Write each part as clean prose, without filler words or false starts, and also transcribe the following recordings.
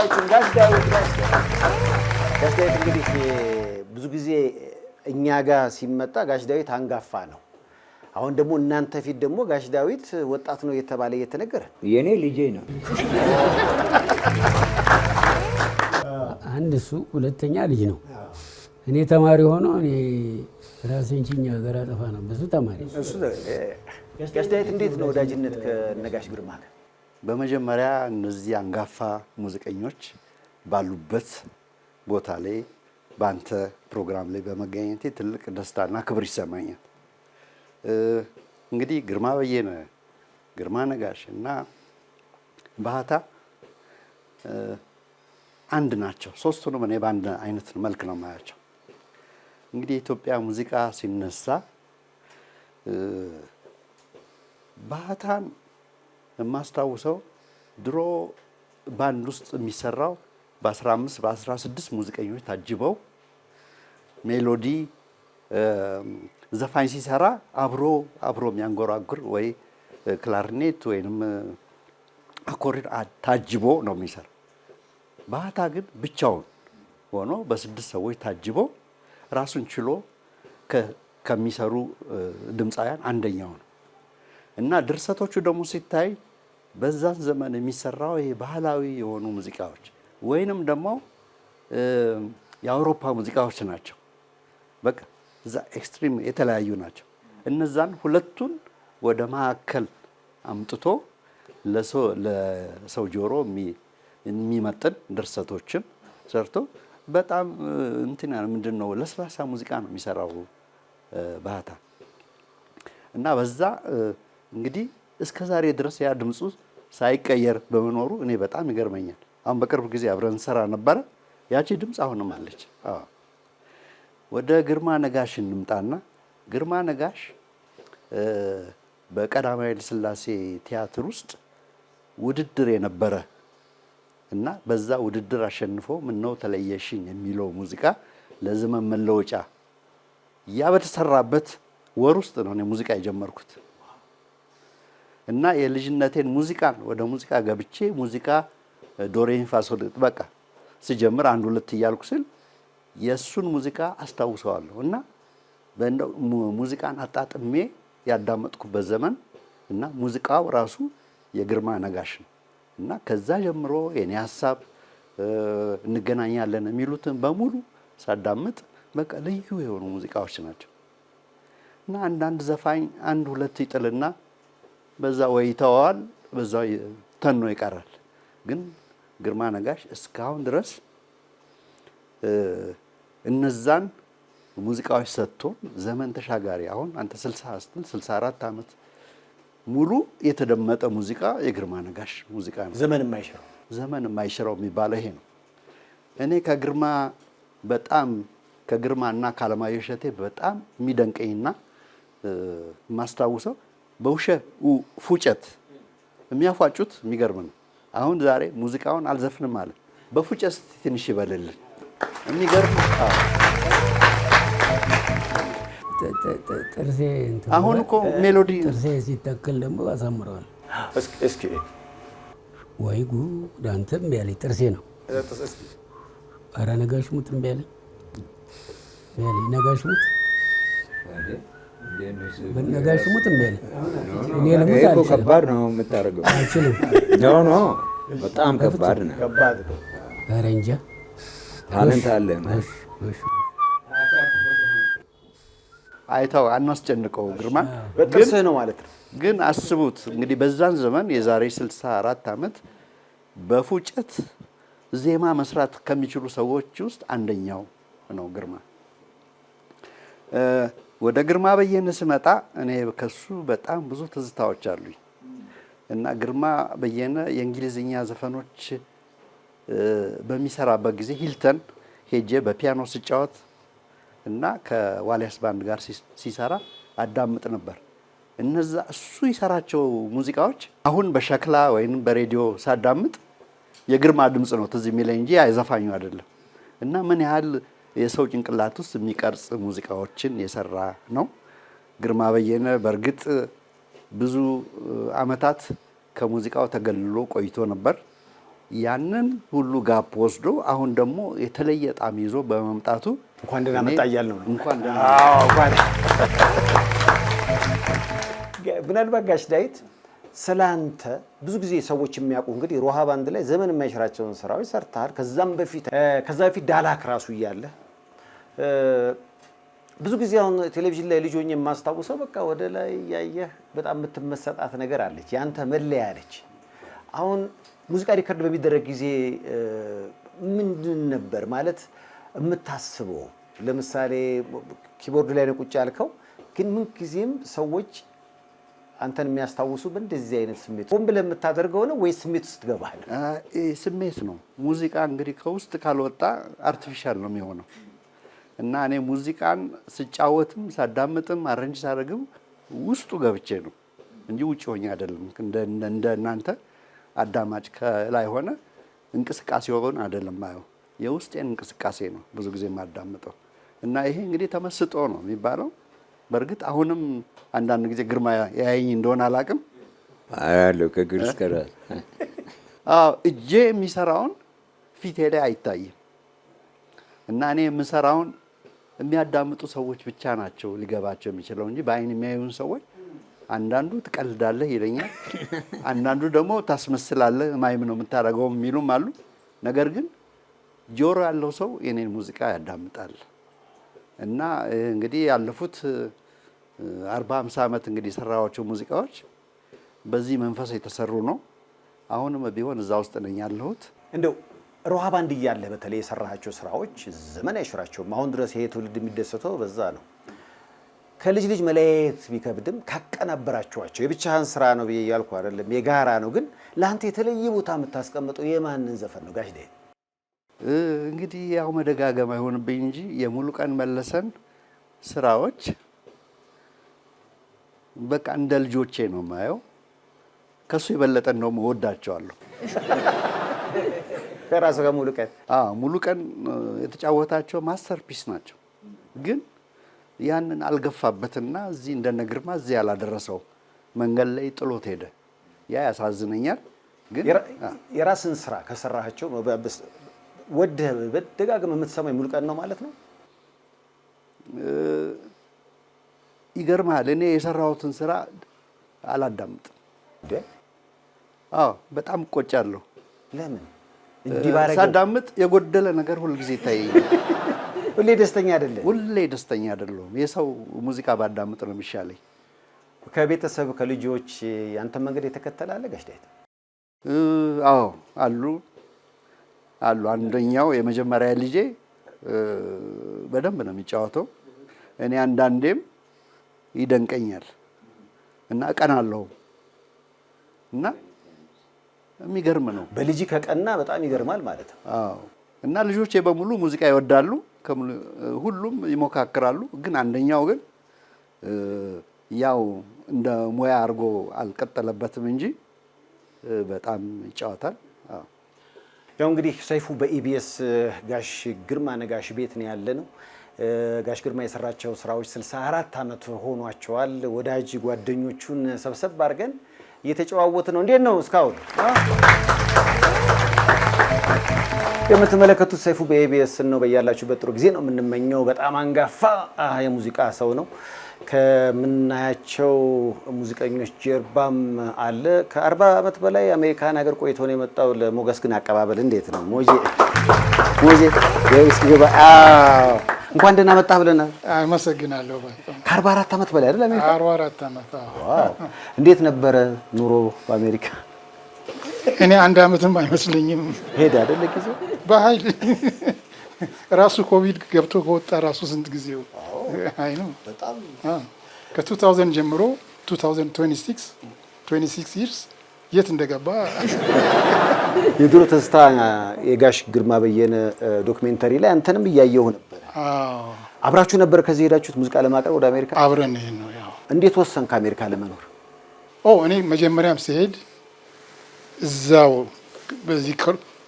ዳዊት እንግዲህ ብዙ ጊዜ እኛ ጋር ሲመጣ ጋሽ ዳዊት አንጋፋ ነው። አሁን ደግሞ እናንተ ፊት ደግሞ ጋሽ ዳዊት ወጣት ነው እየተባለ እየተነገረ የኔ ልጄ ነው። አንድ እሱ ሁለተኛ ልጅ ነው። እኔ ተማሪ ሆኖ እኔ ራሴን ችኛ ሀገር አጠፋ ነው ብዙ ተማሪ። ጋሽ ዳዊት እንዴት ነው ወዳጅነት ከነጋሽ ግርማ ጋር? በመጀመሪያ እነዚህ አንጋፋ ሙዚቀኞች ባሉበት ቦታ ላይ በአንተ ፕሮግራም ላይ በመገኘቴ ትልቅ ደስታና ክብር ይሰማኛል። እንግዲህ ግርማ በየነ፣ ግርማ ነጋሽ እና ባህታ አንድ ናቸው። ሶስቱንም እኔ በአንድ አይነት መልክ ነው የማያቸው። እንግዲህ የኢትዮጵያ ሙዚቃ ሲነሳ ባህታን የማስታውሰው ድሮ ባንድ ውስጥ የሚሰራው በ15 በ16 ሙዚቀኞች ታጅበው ሜሎዲ ዘፋኝ ሲሰራ አብሮ የሚያንጎራጉር ወይ ክላርኔት ወይንም አኮርዲዮን ታጅቦ ነው የሚሰራ። ባህታ ግን ብቻውን ሆኖ በ6 ሰዎች ታጅቦ ራሱን ችሎ ከሚሰሩ ድምፃውያን አንደኛው ነው እና ድርሰቶቹ ደግሞ ሲታይ በዛን ዘመን የሚሰራው ይሄ ባህላዊ የሆኑ ሙዚቃዎች ወይንም ደግሞ የአውሮፓ ሙዚቃዎች ናቸው። በቃ እዛ ኤክስትሪም የተለያዩ ናቸው። እነዛን ሁለቱን ወደ ማዕከል አምጥቶ ለሰው ጆሮ የሚመጥን ድርሰቶችን ሰርቶ በጣም ምንድነው ለስላሳ ሙዚቃ ነው የሚሰራው ባህታ እና በዛ እንግዲህ እስከ ዛሬ ድረስ ያ ድምፁ ሳይቀየር በመኖሩ እኔ በጣም ይገርመኛል። አሁን በቅርብ ጊዜ አብረን ሰራ ነበረ። ያቺ ድምፅ አሁንም አለች። ወደ ግርማ ነጋሽ እንምጣና ግርማ ነጋሽ በቀዳማዊ ኃይለ ሥላሴ ቲያትር ውስጥ ውድድር የነበረ እና በዛ ውድድር አሸንፎ ምነው ተለየሽኝ የሚለው ሙዚቃ ለዘመን መለወጫ ያ በተሰራበት ወር ውስጥ ነው እኔ ሙዚቃ የጀመርኩት እና የልጅነቴን ሙዚቃን ወደ ሙዚቃ ገብቼ ሙዚቃ ዶሬሚፋሶል በቃ ስጀምር አንድ ሁለት እያልኩ ስል የሱን ሙዚቃ አስታውሰዋለሁ እና በእንደው ሙዚቃን አጣጥሜ ያዳመጥኩበት ዘመን እና ሙዚቃው ራሱ የግርማ ነጋሽ ነው እና ከዛ ጀምሮ የኔ ሐሳብ እንገናኛለን የሚሉትን በሙሉ ሳዳምጥ በቃ ልዩ የሆኑ ሙዚቃዎች ናቸው እና አንዳንድ ዘፋኝ አንድ ሁለት ይጥልና በዛ ወይ ይተዋል በዛ ተኖ ይቀራል። ግን ግርማ ነጋሽ እስካሁን ድረስ እነዛን ሙዚቃዎች ሰጥቶ ዘመን ተሻጋሪ አሁን አንተ 64 ዓመት ሙሉ የተደመጠ ሙዚቃ የግርማ ነጋሽ ሙዚቃ ነው። ዘመን የማይሽረው የሚባለው ይሄ ነው። እኔ ከግርማና ከአለማየሁ እሸቴ በጣም የሚደንቀኝና የማስታውሰው ፉጨት የሚያፏጩት የሚገርም ነው። አሁን ዛሬ ሙዚቃውን አልዘፍንም አለ በፉጨት ትንሽ ይበልልን የሚገርም ጥርሴ አሁን እኮ ሜሎዲ ጥርሴ ሲተክል ደግሞ አሳምረዋል። እስኪ ወይ ጉድ አንተም ያለኝ ጥርሴ ነው። ኧረ ነጋሽ ሙት እምቢ አለኝ ነጋሽ ሙት ነጋሽ ሙት እምቢ አለኝ። እኔ ልሙት አልችልም። ከባድ ነው የምታደርገው። አልችልም። ኖ በጣም ከባድ ነው። ኧረ እንጃ ታለንት አለ። አይተው አናስጨንቀው ግርማ በጥርስህ ነው ማለት ነው። ግን አስቡት እንግዲህ በዛን ዘመን የዛሬ 64 ዓመት በፉጨት ዜማ መስራት ከሚችሉ ሰዎች ውስጥ አንደኛው ነው ግርማ። ወደ ግርማ በየነ ስመጣ እኔ ከሱ በጣም ብዙ ትዝታዎች አሉኝ እና ግርማ በየነ የእንግሊዝኛ ዘፈኖች በሚሰራበት ጊዜ ሂልተን ሄጄ በፒያኖ ስጫወት እና ከዋሊያስ ባንድ ጋር ሲሰራ አዳምጥ ነበር። እነዛ እሱ ይሰራቸው ሙዚቃዎች አሁን በሸክላ ወይም በሬዲዮ ሳዳምጥ የግርማ ድምፅ ነው ትዝ የሚለኝ እንጂ አይዘፋኙ አይደለም። እና ምን ያህል የሰው ጭንቅላት ውስጥ የሚቀርጽ ሙዚቃዎችን የሰራ ነው ግርማ በየነ። በእርግጥ ብዙ አመታት ከሙዚቃው ተገልሎ ቆይቶ ነበር። ያንን ሁሉ ጋፕ ወስዶ አሁን ደግሞ የተለየ ጣም ይዞ በመምጣቱ እንኳን ደህና መጣ እያልነው ነው። እንኳን ደህና ምናልባት ጋሽ ዳዊት ስላንተ ብዙ ጊዜ ሰዎች የሚያውቁ እንግዲህ ሮሃ ባንድ ላይ ዘመን የማይሽራቸውን ስራዎች ሰርተሃል። ከዛ በፊት ዳላክ ራሱ እያለ ብዙ ጊዜ አሁን ቴሌቪዥን ላይ ልጅ ሆኜ የማስታውሰው በቃ ወደ ላይ ያየህ በጣም የምትመሰጣት ነገር አለች፣ ያንተ መለያ አለች። አሁን ሙዚቃ ሪከርድ በሚደረግ ጊዜ ምንድን ነበር ማለት የምታስበው? ለምሳሌ ኪቦርድ ላይ ነው ቁጭ ያልከው፣ ግን ምን ጊዜም ሰዎች አንተን የሚያስታውሱ በእንደዚህ አይነት ስሜት ሆን ብለህ የምታደርገው ነው ወይስ ስሜት ውስጥ ትገባለህ? ስሜት ነው። ሙዚቃ እንግዲህ ከውስጥ ካልወጣ አርቲፊሻል ነው የሚሆነው እና እኔ ሙዚቃን ስጫወትም ሳዳምጥም አረንጅ ሳደርግም ውስጡ ገብቼ ነው እንጂ ውጭ ሆኜ አይደለም። እንደ እናንተ አዳማጭ ከላይ ሆነ እንቅስቃሴውን አይደለም ማየው፣ የውስጤን እንቅስቃሴ ነው ብዙ ጊዜ የማዳምጠው እና ይሄ እንግዲህ ተመስጦ ነው የሚባለው። በእርግጥ አሁንም አንዳንድ ጊዜ ግርማ ያየኝ እንደሆነ አላውቅም አያለሁ ከእግር እስከ ራስ። እጄ የሚሰራውን ፊቴ ላይ አይታይም እና እኔ የምሰራውን የሚያዳምጡ ሰዎች ብቻ ናቸው ሊገባቸው የሚችለው እንጂ በአይን የሚያዩን ሰዎች አንዳንዱ ትቀልዳለህ ይለኛል፣ አንዳንዱ ደግሞ ታስመስላለህ ማይም ነው የምታደርገው የሚሉም አሉ። ነገር ግን ጆሮ ያለው ሰው የኔን ሙዚቃ ያዳምጣል እና እንግዲህ ያለፉት 40-50 ዓመት እንግዲህ የሰራኋቸው ሙዚቃዎች በዚህ መንፈስ የተሰሩ ነው። አሁንም ቢሆን እዛ ውስጥ ነኝ ያለሁት። እንደው ሮሃ ባንድ እያለ በተለይ የሰራሃቸው ስራዎች ዘመን አይሽራቸውም። አሁን ድረስ ይሄ ትውልድ የሚደሰተው በዛ ነው። ከልጅ ልጅ መለየት ቢከብድም ካቀናበራችኋቸው የብቻህን ስራ ነው ብዬ እያልኩ አይደለም፣ የጋራ ነው። ግን ለአንተ የተለየ ቦታ የምታስቀምጠው የማንን ዘፈን ነው ጋሽ ዳዊት? እንግዲህ ያው መደጋገም አይሆንብኝ እንጂ የሙሉቀን መለሰን ስራዎች በቃ እንደ ልጆቼ ነው የማየው። ከሱ የበለጠ እንደውም እወዳቸዋለሁ። ከራሱ ጋር ሙሉቀን የተጫወታቸው ማስተርፒስ ናቸው። ግን ያንን አልገፋበትና እዚህ እንደነ ግርማ እዚህ ያላደረሰው መንገድ ላይ ጥሎት ሄደ። ያ ያሳዝነኛል። ግን የራስን ስራ ከሰራሃቸው ወደህ በደጋግመህ የምትሰማው ሙሉቀን ነው ማለት ነው? ይገርማል። እኔ የሰራሁትን ስራ አላዳምጥም። በጣም እቆጫለሁ። ለምን? ሳዳምጥ የጎደለ ነገር ሁልጊዜ ይታየኛል። ሁሌ ደስተኛ አይደለም። ሁሌ ደስተኛ አይደለሁም። የሰው ሙዚቃ ባዳምጥ ነው የሚሻለኝ። ከቤተሰብ ከልጆች ያንተ መንገድ የተከተለ አለ ጋሽ ዳዊት? አሉ። አንደኛው የመጀመሪያ ልጄ በደንብ ነው የሚጫወተው። እኔ አንዳንዴም ይደንቀኛል እና እቀናለሁ እና የሚገርም ነው። በልጅ ከቀና በጣም ይገርማል ማለት ነው። እና ልጆቼ በሙሉ ሙዚቃ ይወዳሉ፣ ሁሉም ይሞካክራሉ። ግን አንደኛው ግን ያው እንደ ሙያ አድርጎ አልቀጠለበትም እንጂ በጣም ይጫወታል። ያው እንግዲህ ሰይፉ በኢቢኤስ ጋሽ ግርማ ነጋሽ ቤት ነው ያለ ነው። ጋሽ ግርማ የሰራቸው ስራዎች 64 ዓመት ሆኗቸዋል። ወዳጅ ጓደኞቹን ሰብሰብ አድርገን እየተጨዋወት ነው። እንዴት ነው እስካሁን? የምትመለከቱት ሰይፉ በኢቢኤስ ነው። በያላችሁበት ጥሩ ጊዜ ነው የምንመኘው። በጣም አንጋፋ የሙዚቃ ሰው ነው። ከምናያቸው ሙዚቀኞች ጀርባም አለ። ከ40 ዓመት በላይ አሜሪካን ሀገር ቆይቶ ነው የመጣው። ለሞገስ ግን አቀባበል እንዴት ነው? ሞጄ እስኪ ገባ። እንኳን ደህና መጣህ ብለናል። አመሰግናለሁ። ከ44 ዓመት በላይ አይደል? አሜሪካ 44 ዓመት። ዋው! እንዴት ነበረ ኑሮ በአሜሪካ? እኔ አንድ ዓመትም አይመስለኝም ሄደ አይደል? ጊዜ በኃይል ራሱ ኮቪድ ገብቶ ከወጣ ራሱ ስንት ጊዜው አይ ነው በጣም ከ2000 ጀምሮ 26 years የት እንደገባ የድሮ ትዝታ የጋሽ ግርማ በየነ ዶክሜንተሪ ላይ አንተንም እያየሁ ነበር። አብራችሁ ነበር ከዚህ ሄዳችሁት ሙዚቃ ለማቅረብ ወደ አሜሪካ? አብረን ነው። ያው እንዴት ወሰንክ አሜሪካ ለመኖር? እኔ መጀመሪያም ሲሄድ እዛው በዚህ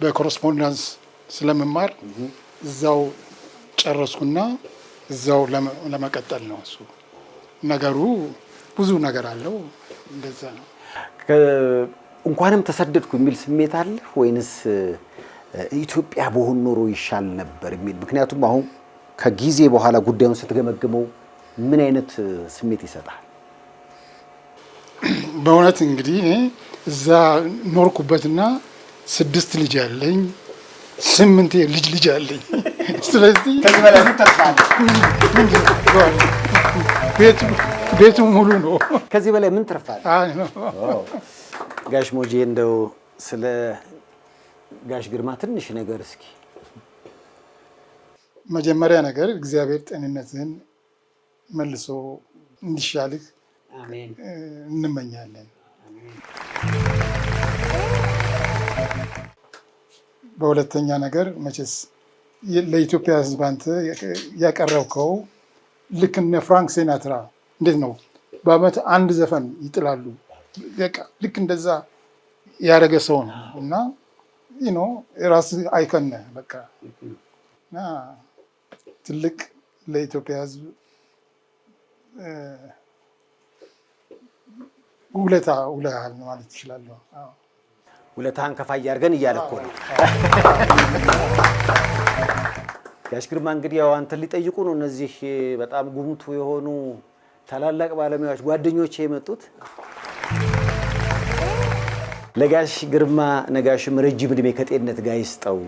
በኮረስፖንዳንስ ስለመማር እዛው ጨረስኩና እዛው ለመቀጠል ነው። እሱ ነገሩ ብዙ ነገር አለው። እንደዛ ነው። እንኳንም ተሰደድኩ የሚል ስሜት አለ ወይንስ ኢትዮጵያ በሆን ኖሮ ይሻል ነበር የሚል? ምክንያቱም አሁን ከጊዜ በኋላ ጉዳዩን ስትገመግመው ምን አይነት ስሜት ይሰጣል? በእውነት እንግዲህ እኔ እዛ ኖርኩበትና 6 ልጅ አለኝ፣ 8 ልጅ አለኝ። ስለዚህ ከዚህ በላይ ምን ተስፋ አለ? ቤቱ ሙሉ ነው። ከዚህ በላይ ምን ትርፋለህ? ጋሽ ሞጄ እንደው ስለ ጋሽ ግርማ ትንሽ ነገር እስኪ። መጀመሪያ ነገር እግዚአብሔር ጤንነትህን መልሶ እንዲሻልህ እንመኛለን። በሁለተኛ ነገር መቼስ ለኢትዮጵያ ሕዝብ አንተ ያቀረብከው ልክ እነ ፍራንክ ሲናትራ እንዴት ነው በአመት አንድ ዘፈን ይጥላሉ፣ ልክ እንደዛ ያደረገ ሰው ነው እና የራስህ አይከን ነህ በቃ እና ትልቅ ለኢትዮጵያ ሕዝብ ውለታ ውለሃል ማለት እችላለሁ። ውለታህን ከፋ እያደረገን እያለ እኮ ነው። ጋሽ ግርማ እንግዲህ ያው አንተን ሊጠይቁ ነው እነዚህ በጣም ጉምቱ የሆኑ ታላላቅ ባለሙያዎች ጓደኞቼ የመጡት። ለጋሽ ግርማ ነጋሽም ረጅም ዕድሜ ከጤንነት ጋር ይስጠው።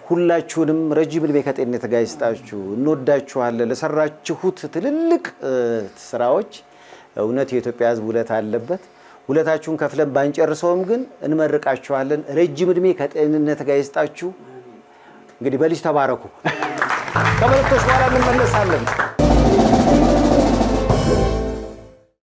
ሁላችሁንም ረጅም ዕድሜ ከጤንነት ጋር ይስጣችሁ። እንወዳችኋለን። ለሰራችሁት ትልልቅ ስራዎች እውነት የኢትዮጵያ ሕዝብ ውለታ አለበት። ውለታችሁን ከፍለን ባንጨርሰውም ግን እንመርቃችኋለን። ረጅም ዕድሜ ከጤንነት ጋር ይስጣችሁ። እንግዲህ በልጅ ተባረኩ። ከመልእክቶች በኋላ እንመለሳለን።